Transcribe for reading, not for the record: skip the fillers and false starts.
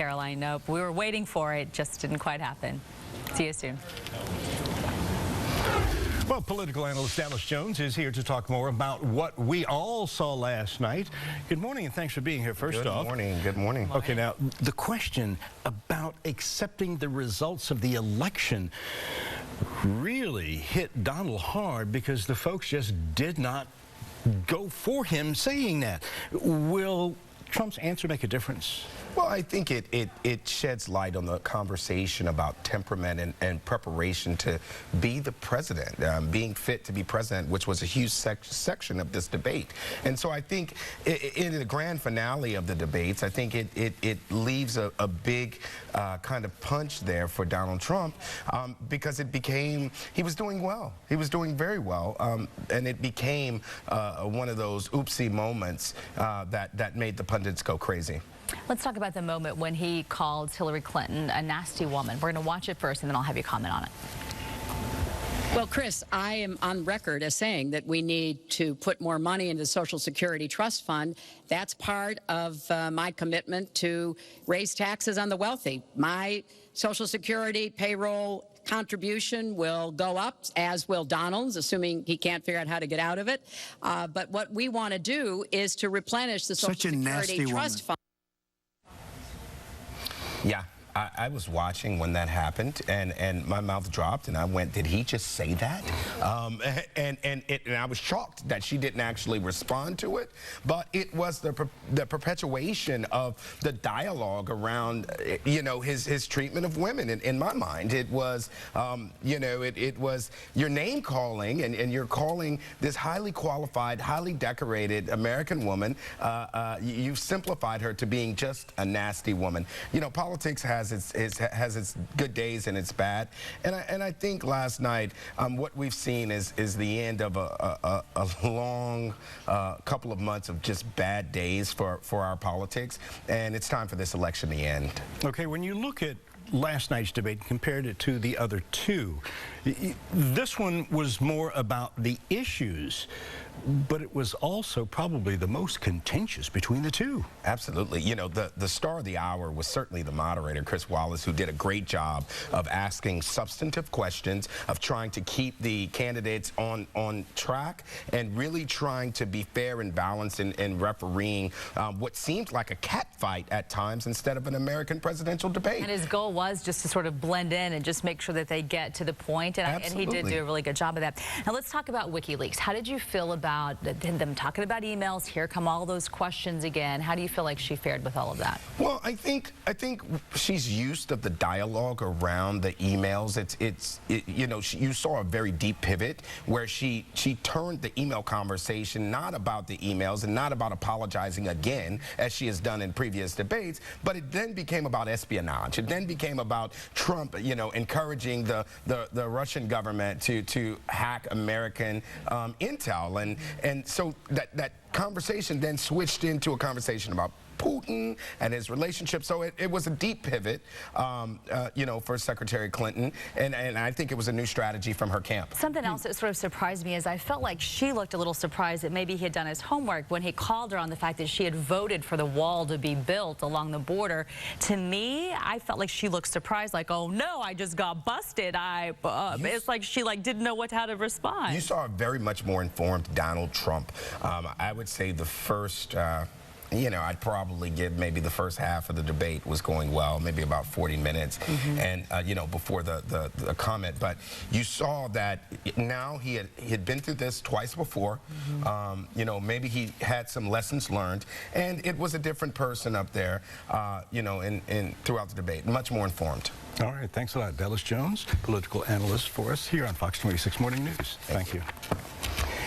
Caroline. Nope. We were waiting for it. Just didn't quite happen. See you soon. Well, political analyst Dallas Jones is here to talk more about what we all saw last night. Good morning, and thanks for being here. First off. Good morning. Good morning. Okay, now, the question about accepting the results of the election really hit Donald hard because the folks just did not go for him saying that. Will Trump's answer make a difference? Well, I think it sheds light on the conversation about temperament and preparation to be the president, being fit to be president, which was a huge section of this debate. And so I think in the grand finale of the debates, I think it leaves a big kind of punch there for Donald Trump because it became, he was doing well. He was doing very well. And it became one of those oopsie moments that made the pundits go crazy. Let's talk about the moment when he called Hillary Clinton a nasty woman. We're going to watch it first, and then I'll have you comment on it. Well, Chris, I am on record as saying that we need to put more money into the Social Security Trust Fund. That's part of my commitment to raise taxes on the wealthy. My Social Security payroll contribution will go up, as will Donald's, assuming he can't figure out how to get out of it. But what we want to do is to replenish the Social Security Trust Fund. Yeah, I was watching when that happened, and my mouth dropped, and I went, did he just say that? And I was shocked that she didn't actually respond to it, but it was the perpetuation of the dialogue around, you know, his treatment of women. In my mind, it was, you know, it was your name calling, and you're calling this highly qualified, highly decorated American woman. You've simplified her to being just a nasty woman. You know, politics has its good days and its bad, and I think last night what we've seen is the end of a long couple of months of just bad days for our politics, and it's time for this election to end. Okay, when you look at last night's debate and compared it to the other two, this one was more about the issues, but it was also probably the most contentious between the two. Absolutely. You know, the star of the hour was certainly the moderator, Chris Wallace, who did a great job of asking substantive questions, of trying to keep the candidates on track, and really trying to be fair and balanced in refereeing what seemed like a cat fight at times instead of an American presidential debate. And his goal was just to sort of blend in and just make sure that they get to the point, and he did do a really good job of that. Now let's talk about WikiLeaks. How did you feel about them talking about emails? Here come all those questions again. How do you feel like she fared with all of that? Well, I think she's used to the dialogue around the emails. You know, you saw a very deep pivot where she turned the email conversation not about the emails and not about apologizing again, as she has done in previous debates, but it then became about espionage. It then became about Trump, you know, encouraging the Russian government to hack American intel, and so that conversation then switched into a conversation about Putin and his relationship. So it was a deep pivot, you know, for Secretary Clinton, and I think it was a new strategy from her camp. Something else that sort of surprised me is I felt like she looked a little surprised that maybe he had done his homework when he called her on the fact that she had voted for the wall to be built along the border. To me, I felt like she looked surprised, like, oh no, I just got busted. It's like she didn't know how to respond. You saw a very much more informed Donald Trump. I would say the first you know, I'd probably give maybe the first half of the debate was going well, maybe about 40 minutes, and you know, before the comment. But you saw that now he had been through this twice before. You know, maybe he had some lessons learned, and it was a different person up there, you know, throughout the debate, much more informed. All right, thanks a lot, Dallas Jones, political analyst for us here on Fox 26 Morning News. Thank you.